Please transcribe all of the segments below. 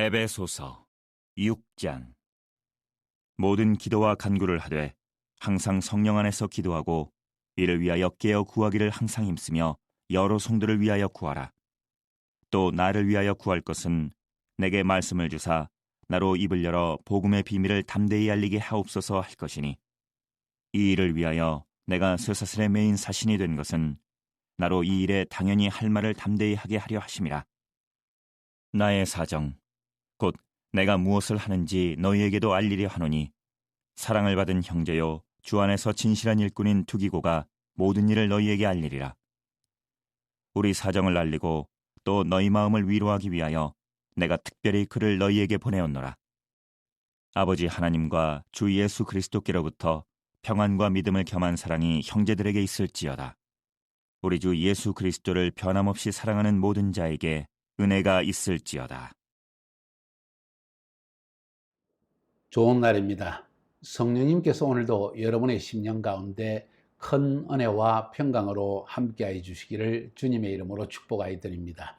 에베소서 6장. 모든 기도와 간구를 하되 항상 성령 안에서 기도하고 이를 위하여 깨어 구하기를 항상 힘쓰며 여러 성도를 위하여 구하라. 또 나를 위하여 구할 것은 내게 말씀을 주사 나로 입을 열어 복음의 비밀을 담대히 알리게 하옵소서 할 것이니, 이 일을 위하여 내가 쇠사슬에 매인 사신이 된 것은 나로 이 일에 당연히 할 말을 담대히 하게 하려 하심이라. 나의 사정 곧 내가 무엇을 하는지 너희에게도 알리려 하노니, 사랑을 받은 형제요 주 안에서 진실한 일꾼인 두기고가 모든 일을 너희에게 알리리라. 우리 사정을 알리고 또 너희 마음을 위로하기 위하여 내가 특별히 그를 너희에게 보내었노라. 아버지 하나님과 주 예수 그리스도께로부터 평안과 믿음을 겸한 사랑이 형제들에게 있을지어다. 우리 주 예수 그리스도를 변함없이 사랑하는 모든 자에게 은혜가 있을지어다. 좋은 날입니다. 성령님께서 오늘도 여러분의 심령 가운데 큰 은혜와 평강으로 함께해 주시기를 주님의 이름으로 축복하여 드립니다.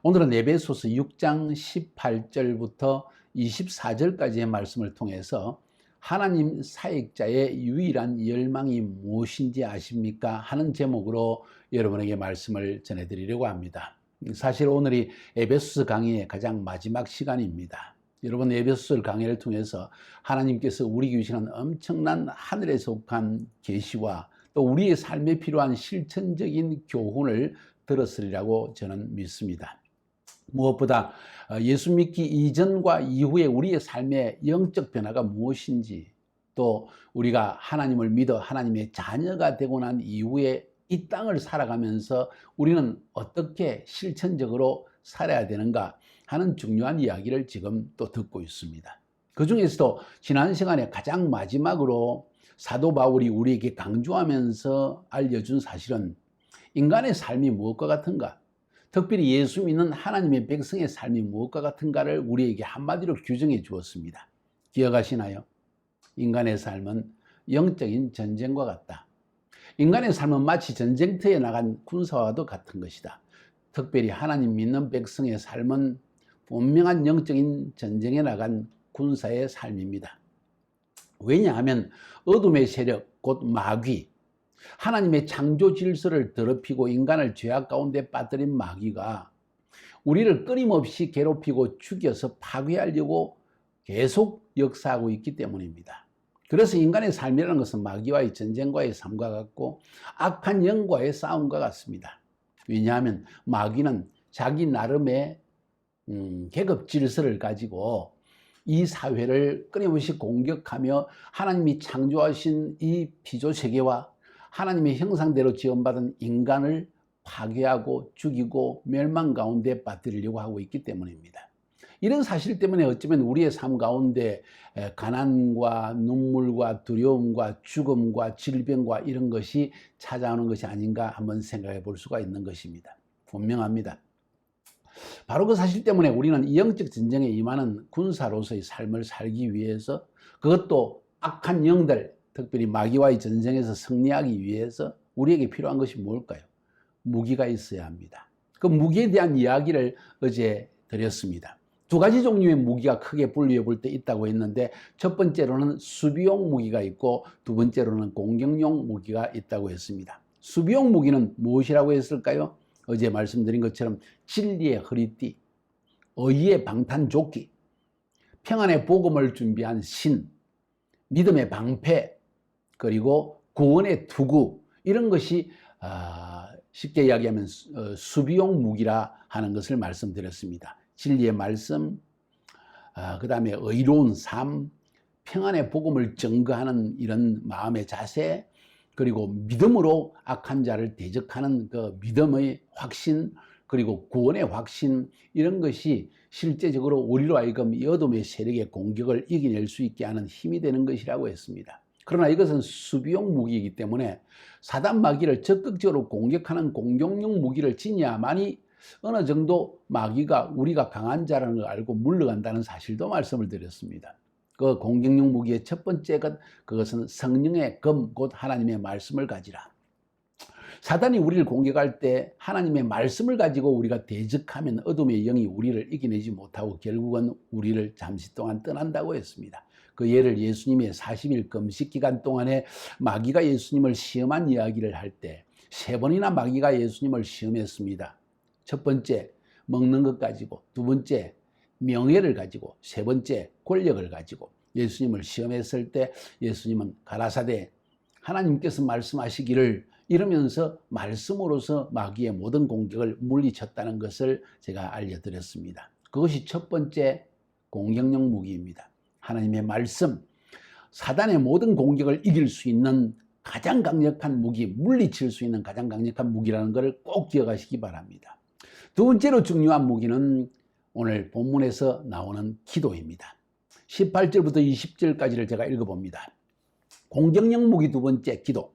오늘은 에베소서 6장 18절부터 24절까지의 말씀을 통해서 하나님 사역자의 유일한 열망이 무엇인지 아십니까? 하는 제목으로 여러분에게 말씀을 전해드리려고 합니다. 사실 오늘이 에베소서 강의의 가장 마지막 시간입니다. 여러분, 에베소서 강의를 통해서 하나님께서 우리에게 주시는 엄청난 하늘에 속한 계시와 또 우리의 삶에 필요한 실천적인 교훈을 들었으리라고 저는 믿습니다. 무엇보다 예수 믿기 이전과 이후에 우리의 삶의 영적 변화가 무엇인지, 또 우리가 하나님을 믿어 하나님의 자녀가 되고 난 이후에 이 땅을 살아가면서 우리는 어떻게 실천적으로 살아야 되는가 하는 중요한 이야기를 지금 또 듣고 있습니다. 그 중에서도 지난 시간에 가장 마지막으로 사도 바울이 우리에게 강조하면서 알려준 사실은 인간의 삶이 무엇과 같은가, 특별히 예수 믿는 하나님의 백성의 삶이 무엇과 같은가를 우리에게 한마디로 규정해 주었습니다. 기억하시나요? 인간의 삶은 영적인 전쟁과 같다. 인간의 삶은 마치 전쟁터에 나간 군사와도 같은 것이다. 특별히 하나님 믿는 백성의 삶은 분명한 영적인 전쟁에 나간 군사의 삶입니다. 왜냐하면 어둠의 세력, 곧 마귀, 하나님의 창조 질서를 더럽히고 인간을 죄악 가운데 빠뜨린 마귀가 우리를 끊임없이 괴롭히고 죽여서 파괴하려고 계속 역사하고 있기 때문입니다. 그래서 인간의 삶이라는 것은 마귀와의 전쟁과의 삶과 같고 악한 영과의 싸움과 같습니다. 왜냐하면 마귀는 자기 나름의 계급 질서를 가지고 이 사회를 끊임없이 공격하며 하나님이 창조하신 이 피조세계와 하나님의 형상대로 지원받은 인간을 파괴하고 죽이고 멸망 가운데 빠뜨리려고 하고 있기 때문입니다. 이런 사실 때문에 어쩌면 우리의 삶 가운데 가난과 눈물과 두려움과 죽음과 질병과 이런 것이 찾아오는 것이 아닌가 한번 생각해 볼 수가 있는 것입니다. 분명합니다. 바로 그 사실 때문에 우리는 이 영적 전쟁에 임하는 군사로서의 삶을 살기 위해서, 그것도 악한 영들, 특별히 마귀와의 전쟁에서 승리하기 위해서 우리에게 필요한 것이 뭘까요? 무기가 있어야 합니다. 그 무기에 대한 이야기를 어제 드렸습니다. 두 가지 종류의 무기가 크게 분류해 볼 때 있다고 했는데, 첫 번째로는 수비용 무기가 있고 두 번째로는 공격용 무기가 있다고 했습니다. 수비용 무기는 무엇이라고 했을까요? 어제 말씀드린 것처럼 진리의 허리띠, 의의 방탄조끼, 평안의 복음을 준비한 신, 믿음의 방패, 그리고 구원의 투구, 이런 것이 쉽게 이야기하면 수비용 무기라 하는 것을 말씀드렸습니다. 진리의 말씀, 그 다음에 의로운 삶, 평안의 복음을 증거하는 이런 마음의 자세, 그리고 믿음으로 악한 자를 대적하는 그 믿음의 확신, 그리고 구원의 확신, 이런 것이 실제적으로 우리로 하여금 이 어둠의 세력의 공격을 이겨낼 수 있게 하는 힘이 되는 것이라고 했습니다. 그러나 이것은 수비용 무기이기 때문에 사단 마귀를 적극적으로 공격하는 공격용 무기를 지녀야만이 어느 정도 마귀가 우리가 강한 자라는 걸 알고 물러간다는 사실도 말씀을 드렸습니다. 그 공격용 무기의 첫 번째 것, 그것은 성령의 검, 곧 하나님의 말씀을 가지라. 사단이 우리를 공격할 때 하나님의 말씀을 가지고 우리가 대적하면 어둠의 영이 우리를 이겨내지 못하고 결국은 우리를 잠시 동안 떠난다고 했습니다. 그 예를 예수님의 40일 금식 기간 동안에 마귀가 예수님을 시험한 이야기를 할 때 3번이나 마귀가 예수님을 시험했습니다. 첫 번째, 먹는 것 가지고, 두 번째, 명예를 가지고, 세 번째, 권력을 가지고 예수님을 시험했을 때 예수님은 가라사대 하나님께서 말씀하시기를 이러면서 말씀으로서 마귀의 모든 공격을 물리쳤다는 것을 제가 알려드렸습니다. 그것이 첫 번째 공격용 무기입니다. 하나님의 말씀, 사단의 모든 공격을 이길 수 있는 가장 강력한 무기, 물리칠 수 있는 가장 강력한 무기라는 것을 꼭 기억하시기 바랍니다. 두 번째로 중요한 무기는 오늘 본문에서 나오는 기도입니다. 18절부터 20절까지를 제가 읽어봅니다. 공격용 무기 두 번째, 기도.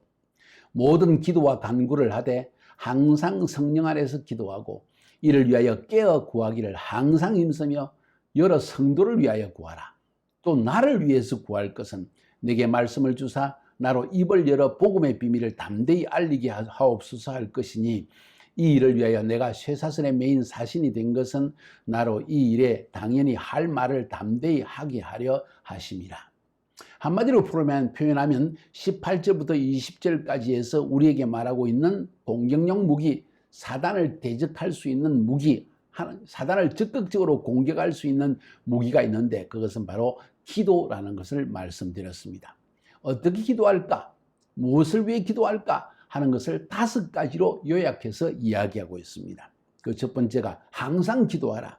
모든 기도와 간구를 하되 항상 성령 안에서 기도하고 이를 위하여 깨어 구하기를 항상 힘쓰며 여러 성도를 위하여 구하라. 또 나를 위해서 구할 것은 내게 말씀을 주사 나로 입을 열어 복음의 비밀을 담대히 알리게 하옵소서 할 것이니 이 일을 위하여 내가 쇠사슬에 매인 사신이 된 것은 나로 이 일에 당연히 할 말을 담대히 하게 하려 하심이라. 한마디로 표현하면 18절부터 20절까지 해서 우리에게 말하고 있는 공격용 무기, 사단을 대적할 수 있는 무기, 사단을 적극적으로 공격할 수 있는 무기가 있는데 그것은 바로 기도라는 것을 말씀드렸습니다. 어떻게 기도할까? 무엇을 위해 기도할까? 하는 것을 5가지로 요약해서 이야기하고 있습니다. 그 첫 번째가 항상 기도하라.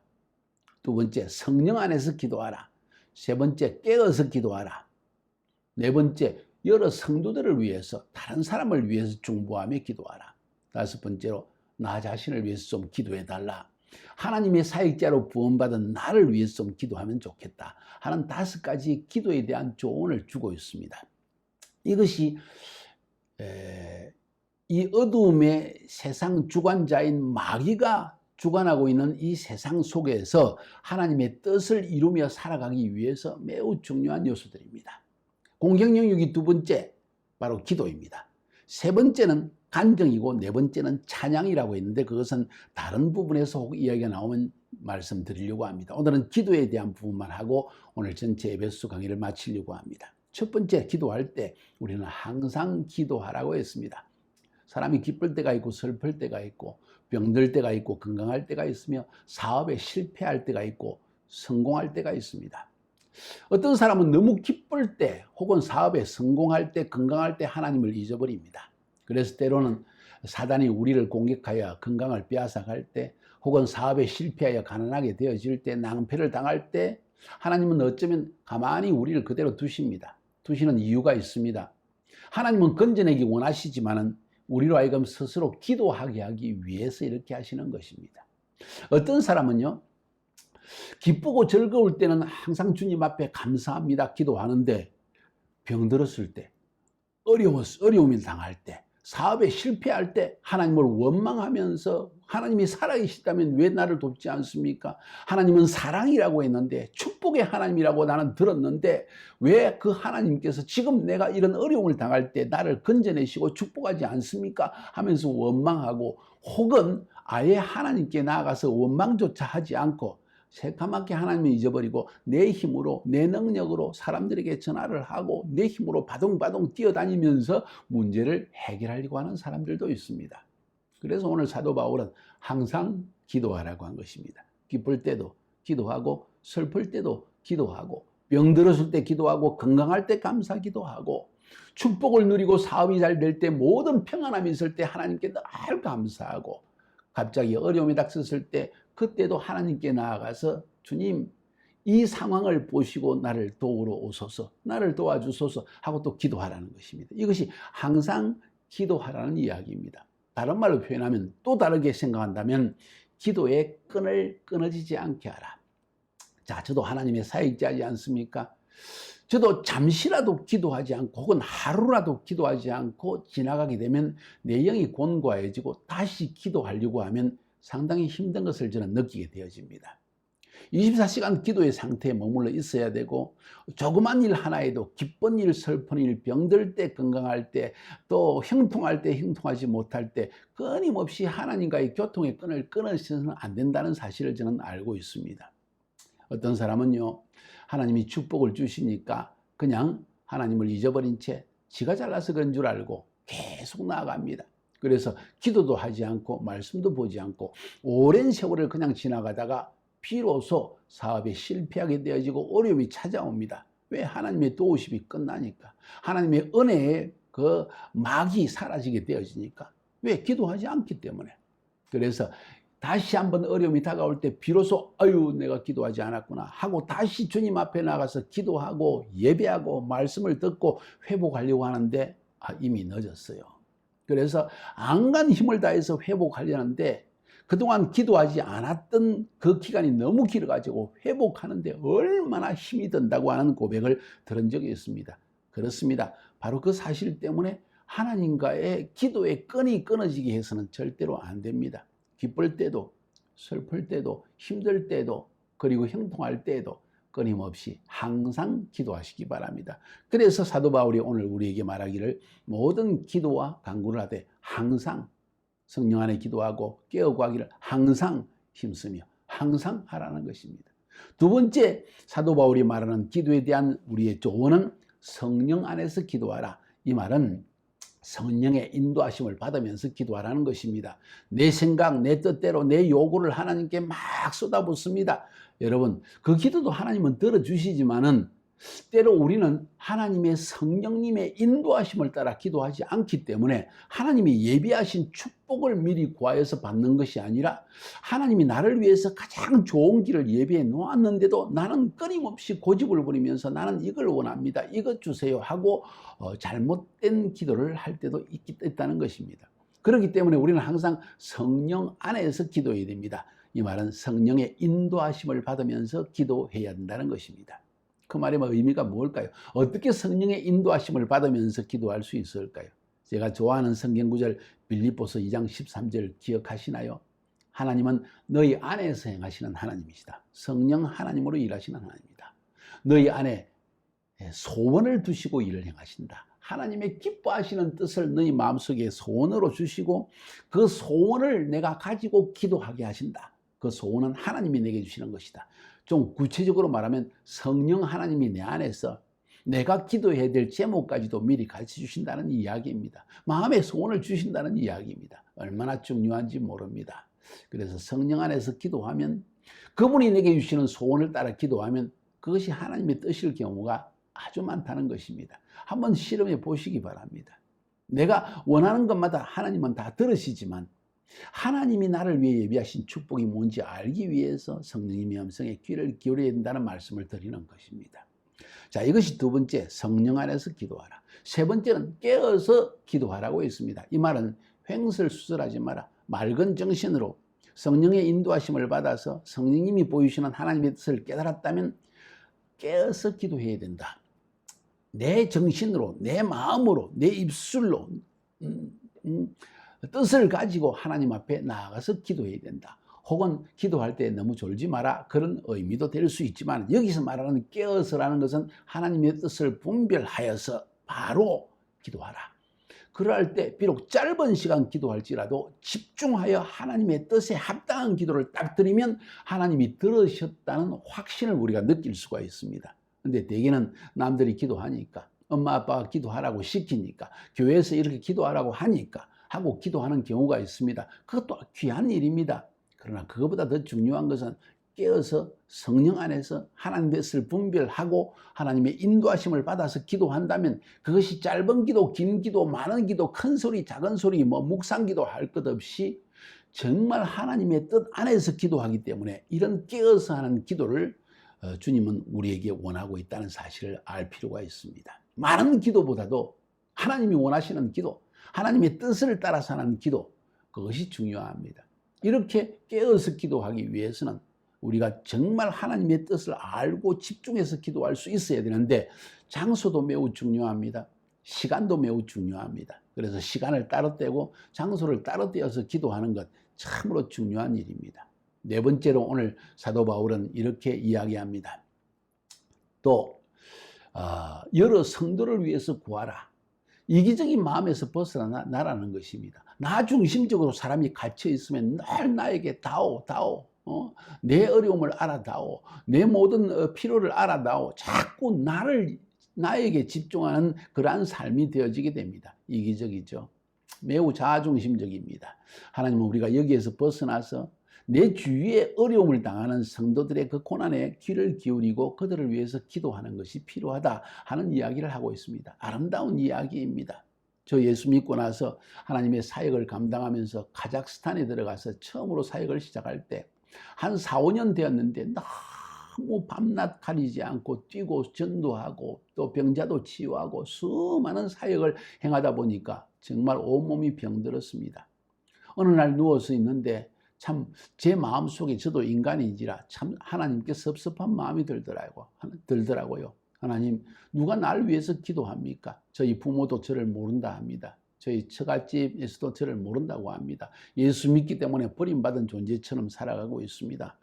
두 번째, 성령 안에서 기도하라. 세 번째, 깨어서 기도하라. 네 번째, 여러 성도들을 위해서, 다른 사람을 위해서 중보하며 기도하라. 다섯 번째로, 나 자신을 위해서 좀 기도해달라. 하나님의 사역자로 부원받은 나를 위해서 좀 기도하면 좋겠다 하는 5가지 기도에 대한 조언을 주고 있습니다. 이것이 이 어두움의 세상 주관자인 마귀가 주관하고 있는 이 세상 속에서 하나님의 뜻을 이루며 살아가기 위해서 매우 중요한 요소들입니다. 공격 영역이 두 번째, 바로 기도입니다. 세 번째는 간증이고 네 번째는 찬양이라고 했는데 그것은 다른 부분에서 혹 이야기가 나오면 말씀드리려고 합니다. 오늘은 기도에 대한 부분만 하고 오늘 전체 에베소 강의를 마치려고 합니다. 첫 번째, 기도할 때 우리는 항상 기도하라고 했습니다. 사람이 기쁠 때가 있고 슬플 때가 있고 병들 때가 있고 건강할 때가 있으며 사업에 실패할 때가 있고 성공할 때가 있습니다. 어떤 사람은 너무 기쁠 때 혹은 사업에 성공할 때 건강할 때 하나님을 잊어버립니다. 그래서 때로는 사단이 우리를 공격하여 건강을 빼앗아갈 때 혹은 사업에 실패하여 가난하게 되어질 때 낭패를 당할 때 하나님은 어쩌면 가만히 우리를 그대로 두십니다. 두시는 이유가 있습니다. 하나님은 건져내기 원하시지만은 우리로 하여금 스스로 기도하게 하기 위해서 이렇게 하시는 것입니다. 어떤 사람은요, 기쁘고 즐거울 때는 항상 주님 앞에 감사합니다 기도하는데 병들었을 때, 어려움을 당할 때, 사업에 실패할 때 하나님을 원망하면서 하나님이 살아계시다면 왜 나를 돕지 않습니까? 하나님은 사랑이라고 했는데 축복의 하나님이라고 나는 들었는데 왜 그 하나님께서 지금 내가 이런 어려움을 당할 때 나를 건져내시고 축복하지 않습니까? 하면서 원망하고 혹은 아예 하나님께 나아가서 원망조차 하지 않고 새까맣게 하나님을 잊어버리고 내 힘으로 내 능력으로 사람들에게 전화를 하고 내 힘으로 바둥바둥 뛰어다니면서 문제를 해결하려고 하는 사람들도 있습니다. 그래서 오늘 사도 바울은 항상 기도하라고 한 것입니다. 기쁠 때도 기도하고 슬플 때도 기도하고 병들었을 때 기도하고 건강할 때 감사 기도하고 축복을 누리고 사업이 잘 될 때 모든 평안함이 있을 때 하나님께 늘 감사하고 갑자기 어려움이 닥쳤을 때 그때도 하나님께 나아가서 주님 이 상황을 보시고 나를 도우러 오소서, 나를 도와주소서 하고 또 기도하라는 것입니다. 이것이 항상 기도하라는 이야기입니다. 다른 말로 표현하면 또 다르게 생각한다면 기도의 끈을 끊어지지 않게 하라. 자, 저도 하나님의 사역자지 않습니까? 저도 잠시라도 기도하지 않고 혹은 하루라도 기도하지 않고 지나가게 되면 내 영이 곤고해지고 다시 기도하려고 하면 상당히 힘든 것을 저는 느끼게 되어집니다. 24시간 기도의 상태에 머물러 있어야 되고, 조그만 일 하나에도 기쁜 일, 슬픈 일, 병들 때, 건강할 때, 또 형통할 때, 형통하지 못할 때 끊임없이 하나님과의 교통의 끈을 끊어서는 안 된다는 사실을 저는 알고 있습니다. 어떤 사람은요, 하나님이 축복을 주시니까 그냥 하나님을 잊어버린 채 지가 잘나서 그런 줄 알고 계속 나아갑니다. 그래서 기도도 하지 않고 말씀도 보지 않고 오랜 세월을 그냥 지나가다가 비로소 사업에 실패하게 되어지고 어려움이 찾아옵니다. 왜? 하나님의 도우심이 끝나니까. 하나님의 은혜의 그 막이 사라지게 되어지니까. 왜? 기도하지 않기 때문에. 그래서 다시 한번 어려움이 다가올 때 비로소 아유 내가 기도하지 않았구나 하고 다시 주님 앞에 나가서 기도하고 예배하고 말씀을 듣고 회복하려고 하는데 이미 늦었어요. 그래서 안간 힘을 다해서 회복하려는데 그동안 기도하지 않았던 그 기간이 너무 길어가지고 회복하는데 얼마나 힘이 든다고 하는 고백을 들은 적이 있습니다. 그렇습니다. 바로 그 사실 때문에 하나님과의 기도의 끈이 끊어지게 해서는 절대로 안 됩니다. 기쁠 때도 슬플 때도 힘들 때도 그리고 형통할 때도 끊임없이 항상 기도하시기 바랍니다. 그래서 사도 바울이 오늘 우리에게 말하기를 모든 기도와 간구를 하되 항상 성령 안에 기도하고 깨어구하기를 항상 힘쓰며 항상 하라는 것입니다. 두 번째 사도 바울이 말하는 기도에 대한 우리의 조언은 성령 안에서 기도하라. 이 말은 성령의 인도하심을 받으면서 기도하라는 것입니다. 내 생각, 내 뜻대로 내 요구를 하나님께 막 쏟아붓습니다. 여러분, 그 기도도 하나님은 들어주시지만은 때로 우리는 하나님의 성령님의 인도하심을 따라 기도하지 않기 때문에 하나님이 예비하신 축복을 미리 구하여서 받는 것이 아니라 하나님이 나를 위해서 가장 좋은 길을 예비해 놓았는데도 나는 끊임없이 고집을 부리면서 나는 이걸 원합니다. 이것 주세요 하고 잘못된 기도를 할 때도 있다는 것입니다. 그렇기 때문에 우리는 항상 성령 안에서 기도해야 됩니다. 이 말은 성령의 인도하심을 받으면서 기도해야 한다는 것입니다. 그 말의 의미가 뭘까요? 어떻게 성령의 인도하심을 받으면서 기도할 수 있을까요? 제가 좋아하는 성경구절 빌립보서 2장 13절 기억하시나요? 하나님은 너희 안에서 행하시는 하나님이시다. 성령 하나님으로 일하시는 하나님이다. 너희 안에 소원을 두시고 일을 행하신다. 하나님의 기뻐하시는 뜻을 너희 마음속에 소원으로 주시고 그 소원을 내가 가지고 기도하게 하신다. 그 소원은 하나님이 내게 주시는 것이다. 좀 구체적으로 말하면 성령 하나님이 내 안에서 내가 기도해야 될 제목까지도 미리 가르쳐 주신다는 이야기입니다. 마음의 소원을 주신다는 이야기입니다. 얼마나 중요한지 모릅니다. 그래서 성령 안에서 기도하면 그분이 내게 주시는 소원을 따라 기도하면 그것이 하나님의 뜻일 경우가 아주 많다는 것입니다. 한번 실험해 보시기 바랍니다. 내가 원하는 것마다 하나님은 다 들으시지만 하나님이 나를 위해 예비하신 축복이 뭔지 알기 위해서 성령님의 음성에 귀를 기울여야 된다는 말씀을 드리는 것입니다. 자, 이것이 두 번째, 성령 안에서 기도하라. 세 번째는 깨어서 기도하라고 했습니다. 이 말은 횡설수설하지 마라. 맑은 정신으로 성령의 인도하심을 받아서 성령님이 보이시는 하나님의 뜻을 깨달았다면 깨어서 기도해야 된다. 내 정신으로, 내 마음으로, 내 입술로 뜻을 가지고 하나님 앞에 나아가서 기도해야 된다. 혹은 기도할 때 너무 졸지 마라 그런 의미도 될 수 있지만 여기서 말하는 깨어서라는 것은 하나님의 뜻을 분별하여서 바로 기도하라. 그럴 때 비록 짧은 시간 기도할지라도 집중하여 하나님의 뜻에 합당한 기도를 딱 드리면 하나님이 들으셨다는 확신을 우리가 느낄 수가 있습니다. 근데 대개는 남들이 기도하니까 엄마 아빠가 기도하라고 시키니까 교회에서 이렇게 기도하라고 하니까 하고 기도하는 경우가 있습니다. 그것도 귀한 일입니다. 그러나 그것보다 더 중요한 것은 깨어서 성령 안에서 하나님의 뜻을 분별하고 하나님의 인도하심을 받아서 기도한다면 그것이 짧은 기도, 긴 기도, 많은 기도, 큰 소리, 작은 소리, 묵상 기도 할 것 없이 정말 하나님의 뜻 안에서 기도하기 때문에 이런 깨어서 하는 기도를 주님은 우리에게 원하고 있다는 사실을 알 필요가 있습니다. 많은 기도보다도 하나님이 원하시는 기도, 하나님의 뜻을 따라서 하는 기도, 그것이 중요합니다. 이렇게 깨어서 기도하기 위해서는 우리가 정말 하나님의 뜻을 알고 집중해서 기도할 수 있어야 되는데 장소도 매우 중요합니다. 시간도 매우 중요합니다. 그래서 시간을 따로 떼고 장소를 따로 떼어서 기도하는 것 참으로 중요한 일입니다. 네 번째로 오늘 사도 바울은 이렇게 이야기합니다. 또 여러 성도를 위해서 구하라. 이기적인 마음에서 벗어나라는 것입니다. 나 중심적으로 사람이 갇혀 있으면 늘 나에게 다오. 내 어려움을 알아다오. 내 모든 필요를 알아다오. 자꾸 나에게 집중하는 그러한 삶이 되어지게 됩니다. 이기적이죠. 매우 자아중심적입니다. 하나님은 우리가 여기에서 벗어나서 내 주위에 어려움을 당하는 성도들의 그 고난에 귀를 기울이고 그들을 위해서 기도하는 것이 필요하다 하는 이야기를 하고 있습니다. 아름다운 이야기입니다. 저 예수 믿고 나서 하나님의 사역을 감당하면서 카자흐스탄에 들어가서 처음으로 사역을 시작할 때 한 4, 5년 되었는데 너무 밤낮 가리지 않고 뛰고 전도하고 또 병자도 치유하고 수많은 사역을 행하다 보니까 정말 온몸이 병들었습니다. 어느 날 누워서 있는데 참 제 마음속에 저도 인간인지라 참 하나님께 섭섭한 마음이 들더라고요. 하나님, 누가 나를 위해서 기도합니까? 저희 부모도 저를 모른다 합니다. 저희 처갓집에서도 저를 모른다고 합니다. 예수 믿기 때문에 버림받은 존재처럼 살아가고 있습니다.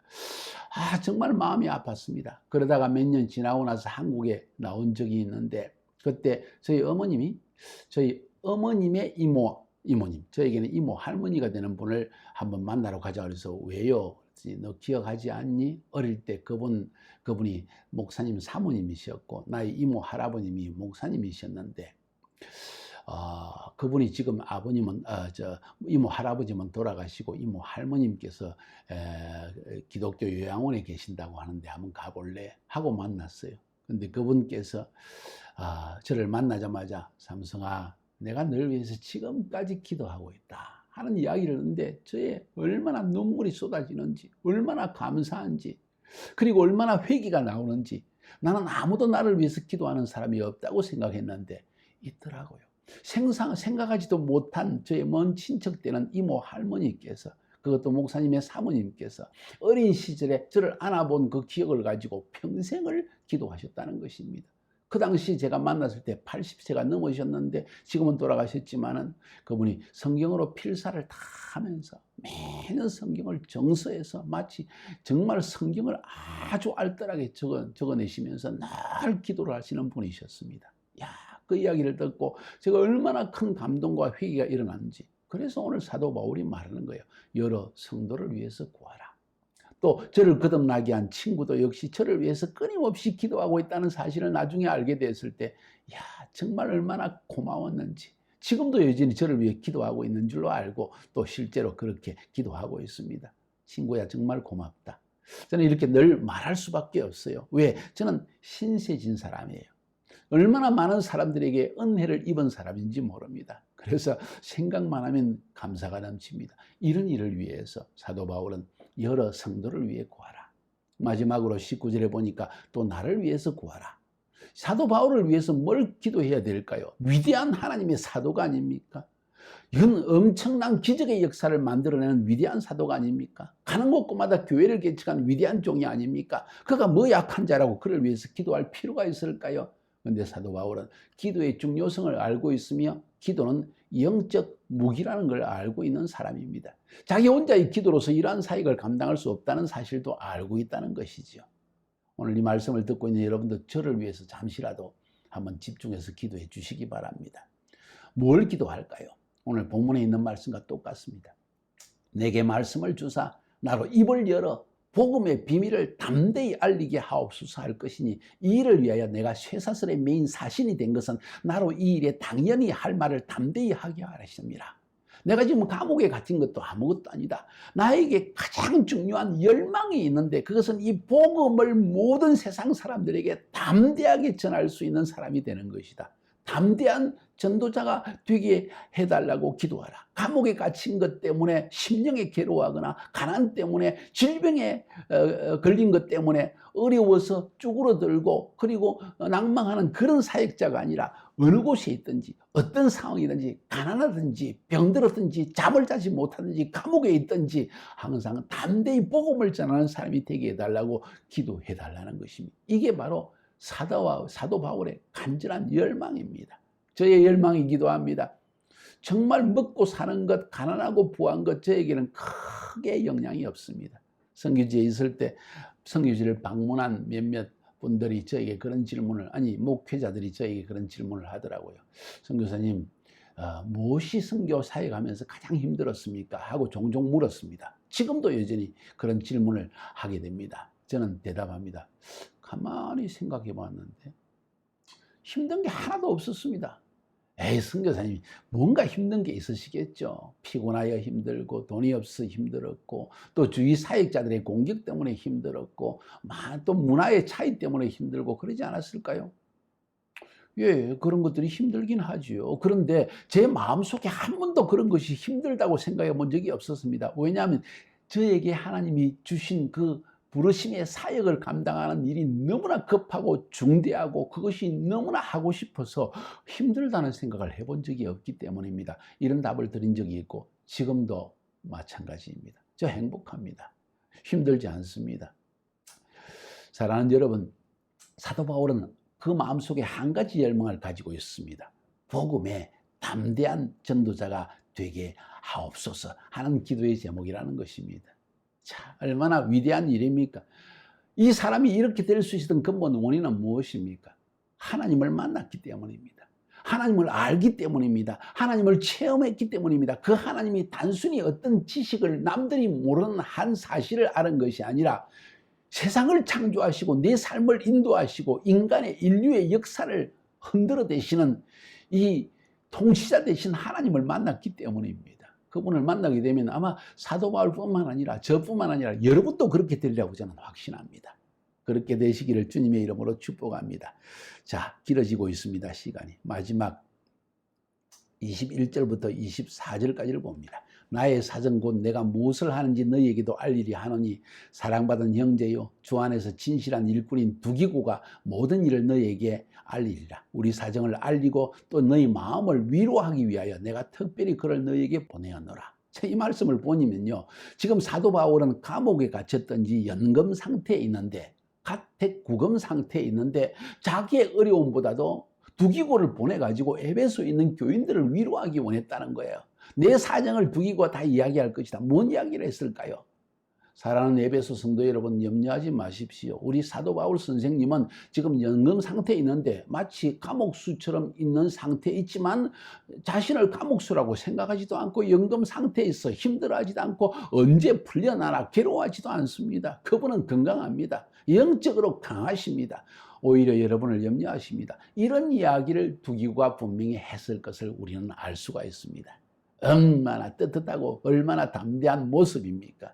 정말 마음이 아팠습니다. 그러다가 몇 년 지나고 나서 한국에 나온 적이 있는데 그때 저희 어머님의 이모님, 저에게는 이모 할머니가 되는 분을 한번 만나러 가자 그래서 왜요? 너 기억하지 않니? 어릴 때 그분이 목사님 사모님이셨고 나의 이모 할아버님이 목사님이셨는데 그분이 지금 이모 할아버지만 돌아가시고 이모 할머님께서 기독교 요양원에 계신다고 하는데 한번 가볼래? 하고 만났어요. 근데 그분께서 저를 만나자마자 삼성아, 내가 널 위해서 지금까지 기도하고 있다 하는 이야기를 하는데 저의 얼마나 눈물이 쏟아지는지, 얼마나 감사한지, 그리고 얼마나 회개가 나오는지, 나는 아무도 나를 위해서 기도하는 사람이 없다고 생각했는데 있더라고요. 생각하지도 못한 저의 먼 친척 되는 이모 할머니께서, 그것도 목사님의 사모님께서 어린 시절에 저를 안아본 그 기억을 가지고 평생을 기도하셨다는 것입니다. 그 당시 제가 만났을 때 80세가 넘으셨는데 지금은 돌아가셨지만은 그분이 성경으로 필사를 다 하면서 매년 성경을 정서해서 마치 정말 성경을 아주 알뜰하게 적어내시면서 늘 기도를 하시는 분이셨습니다. 그 이야기를 듣고 제가 얼마나 큰 감동과 회개가 일어났는지. 그래서 오늘 사도 바울이 말하는 거예요. 여러 성도를 위해서 구하라. 또 저를 거듭나게 한 친구도 역시 저를 위해서 끊임없이 기도하고 있다는 사실을 나중에 알게 됐을 때 정말 얼마나 고마웠는지, 지금도 여전히 저를 위해 기도하고 있는 줄로 알고 또 실제로 그렇게 기도하고 있습니다. 친구야, 정말 고맙다. 저는 이렇게 늘 말할 수밖에 없어요. 왜? 저는 신세진 사람이에요. 얼마나 많은 사람들에게 은혜를 입은 사람인지 모릅니다. 그래서 생각만 하면 감사가 넘칩니다. 이런 일을 위해서 사도 바울은 여러 성도를 위해 구하라. 마지막으로 19절에 보니까 또 나를 위해서 구하라. 사도 바울을 위해서 뭘 기도해야 될까요? 위대한 하나님의 사도가 아닙니까? 이건 엄청난 기적의 역사를 만들어내는 위대한 사도가 아닙니까? 가는 곳곳마다 교회를 개척한 위대한 종이 아닙니까? 그가 뭐 약한 자라고 그를 위해서 기도할 필요가 있을까요? 그런데 사도 바울은 기도의 중요성을 알고 있으며 기도는 영적 무기라는 걸 알고 있는 사람입니다. 자기 혼자의 기도로서 이러한 사역을 감당할 수 없다는 사실도 알고 있다는 것이죠. 오늘 이 말씀을 듣고 있는 여러분도 저를 위해서 잠시라도 한번 집중해서 기도해 주시기 바랍니다. 뭘 기도할까요? 오늘 본문에 있는 말씀과 똑같습니다. 내게 말씀을 주사 나로 입을 열어 복음의 비밀을 담대히 알리게 하옵소서 할 것이니 이 일을 위하여 내가 쇠사슬의 메인 사신이 된 것은 나로 이 일에 당연히 할 말을 담대히 하게 하시느니라. 내가 지금 감옥에 갇힌 것도 아무것도 아니다. 나에게 가장 중요한 열망이 있는데 그것은 이 복음을 모든 세상 사람들에게 담대하게 전할 수 있는 사람이 되는 것이다. 담대한 전도자가 되게 해달라고 기도하라. 감옥에 갇힌 것 때문에 심령에 괴로워하거나 가난 때문에 질병에 걸린 것 때문에 어려워서 쭈그러들고 그리고 낭망하는 그런 사역자가 아니라 어느 곳에 있든지 어떤 상황이든지 가난하든지 병들었든지 잠을 자지 못하든지 감옥에 있든지 항상 담대히 복음을 전하는 사람이 되게 해달라고 기도해달라는 것입니다. 이게 바로 사도 바울의 간절한 열망입니다. 저의 열망이기도 합니다. 정말 먹고 사는 것, 가난하고 부한 것 저에게는 크게 영향이 없습니다. 선교지에 있을 때 선교지를 방문한 몇몇 분들이 저에게 그런 질문을, 아니 목회자들이 저에게 그런 질문을 하더라고요. 선교사님, 무엇이 선교 사역하면서 가장 힘들었습니까? 하고 종종 물었습니다. 지금도 여전히 그런 질문을 하게 됩니다. 저는 대답합니다. 가만히 생각해 봤는데 힘든 게 하나도 없었습니다. 에이, 선교사님, 뭔가 힘든 게 있으시겠죠. 피곤하여 힘들고, 돈이 없어 힘들었고, 또 주위 사역자들의 공격 때문에 힘들었고, 또 문화의 차이 때문에 힘들고, 그러지 않았을까요? 예, 그런 것들이 힘들긴 하지요. 그런데 제 마음속에 한 번도 그런 것이 힘들다고 생각해 본 적이 없었습니다. 왜냐하면 저에게 하나님이 주신 그 부르심의 사역을 감당하는 일이 너무나 급하고 중대하고 그것이 너무나 하고 싶어서 힘들다는 생각을 해본 적이 없기 때문입니다. 이런 답을 드린 적이 있고 지금도 마찬가지입니다. 저 행복합니다. 힘들지 않습니다. 사랑하는 여러분, 사도 바울은 그 마음속에 한 가지 열망을 가지고 있습니다. 복음의 담대한 전도자가 되게 하옵소서 하는 기도의 제목이라는 것입니다. 자, 얼마나 위대한 일입니까? 이 사람이 이렇게 될 수 있었던 근본 원인은 무엇입니까? 하나님을 만났기 때문입니다. 하나님을 알기 때문입니다. 하나님을 체험했기 때문입니다. 그 하나님이 단순히 어떤 지식을 남들이 모르는 한 사실을 아는 것이 아니라 세상을 창조하시고 내 삶을 인도하시고 인간의 인류의 역사를 흔들어 대시는 이 통치자 되신 하나님을 만났기 때문입니다. 그분을 만나게 되면 아마 사도 바울뿐만 아니라 저뿐만 아니라 여러분도 그렇게 되리라고 저는 확신합니다. 그렇게 되시기를 주님의 이름으로 축복합니다. 자, 길어지고 있습니다. 시간이. 마지막 21절부터 24절까지를 봅니다. 나의 사정 곧 내가 무엇을 하는지 너희에게도 알리리 하노니 사랑받은 형제요 주 안에서 진실한 일꾼인 두기고가 모든 일을 너희에게 알리리라. 우리 사정을 알리고 또 너희 마음을 위로하기 위하여 내가 특별히 그를 너희에게 보내었노라. 이 말씀을 보니면요, 지금 사도 바울은 감옥에 갇혔던지 연금 상태에 있는데, 가택 구금 상태에 있는데 자기의 어려움보다도 두기고를 보내가지고 에베소에 있는 교인들을 위로하기 원했다는 거예요. 내 사정을 두기고가 다 이야기할 것이다. 뭔 이야기를 했을까요? 사랑하는 에베소 성도 여러분, 염려하지 마십시오. 우리 사도 바울 선생님은 지금 연금 상태에 있는데 마치 감옥수처럼 있는 상태에 있지만 자신을 감옥수라고 생각하지도 않고 연금 상태에 있어 힘들어하지도 않고 언제 풀려나나 괴로워하지도 않습니다. 그분은 건강합니다. 영적으로 강하십니다. 오히려 여러분을 염려하십니다. 이런 이야기를 두기고가 분명히 했을 것을 우리는 알 수가 있습니다. 얼마나 떳떳하고 얼마나 담대한 모습입니까?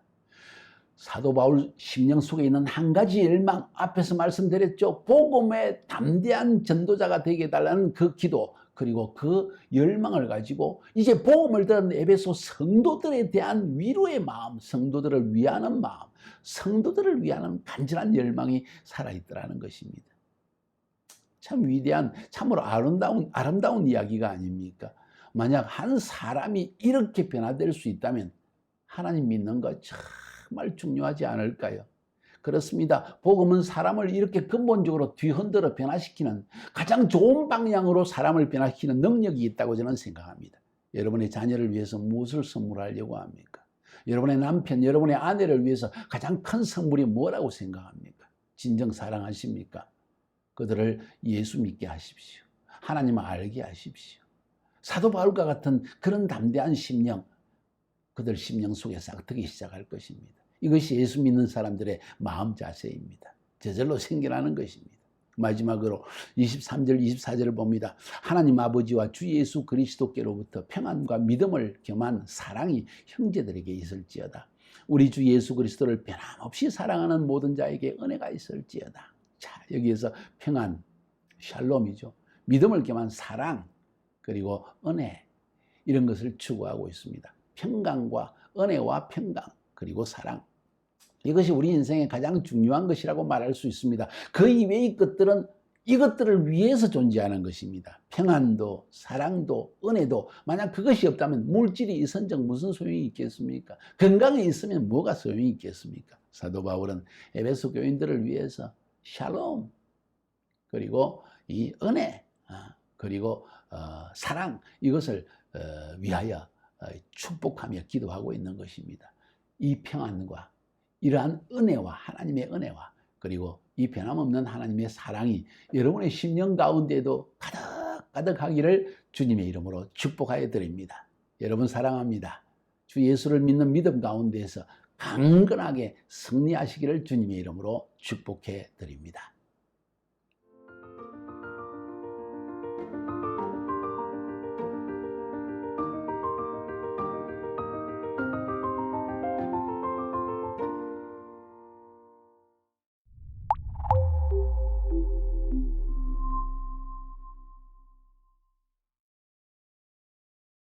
사도 바울 심령 속에 있는 한 가지 열망, 앞에서 말씀드렸죠. 복음의 담대한 전도자가 되게 해달라는 그 기도, 그리고 그 열망을 가지고 이제 복음을 들은 에베소 성도들에 대한 위로의 마음, 성도들을 위하는 마음, 성도들을 위하는 간절한 열망이 살아있더라는 것입니다. 참 위대한, 참으로 아름다운 이야기가 아닙니까? 만약 한 사람이 이렇게 변화될 수 있다면 하나님 믿는 거 정말 중요하지 않을까요? 그렇습니다. 복음은 사람을 이렇게 근본적으로 뒤흔들어 변화시키는 가장 좋은 방향으로 사람을 변화시키는 능력이 있다고 저는 생각합니다. 여러분의 자녀를 위해서 무엇을 선물하려고 합니까? 여러분의 남편, 여러분의 아내를 위해서 가장 큰 선물이 뭐라고 생각합니까? 진정 사랑하십니까? 그들을 예수 믿게 하십시오. 하나님을 알게 하십시오. 사도 바울과 같은 그런 담대한 심령, 그들 심령 속에 싹트기 시작할 것입니다. 이것이 예수 믿는 사람들의 마음 자세입니다. 저절로 생겨나는 것입니다. 마지막으로 23절, 24절을 봅니다. 하나님 아버지와 주 예수 그리스도께로부터 평안과 믿음을 겸한 사랑이 형제들에게 있을지어다. 우리 주 예수 그리스도를 변함없이 사랑하는 모든 자에게 은혜가 있을지어다. 자, 여기에서 평안, 샬롬이죠. 믿음을 겸한 사랑, 그리고 은혜, 이런 것을 추구하고 있습니다. 평강과 은혜와 평강, 그리고 사랑. 이것이 우리 인생의 가장 중요한 것이라고 말할 수 있습니다. 그 이외의 것들은 이것들을 위해서 존재하는 것입니다. 평안도, 사랑도, 은혜도. 만약 그것이 없다면 물질이 있은즉 무슨 소용이 있겠습니까? 건강이 있으면 뭐가 소용이 있겠습니까? 사도 바울은 에베소 교인들을 위해서 샬롬, 그리고 이 은혜, 그리고 사랑, 이것을 위하여 축복하며 기도하고 있는 것입니다. 이 평안과 이러한 은혜와 하나님의 은혜와 그리고 이 변함없는 하나님의 사랑이 여러분의 심령 가운데도 가득가득하기를 주님의 이름으로 축복하여 드립니다. 여러분 사랑합니다. 주 예수를 믿는 믿음 가운데에서 강건하게 승리하시기를 주님의 이름으로 축복해 드립니다.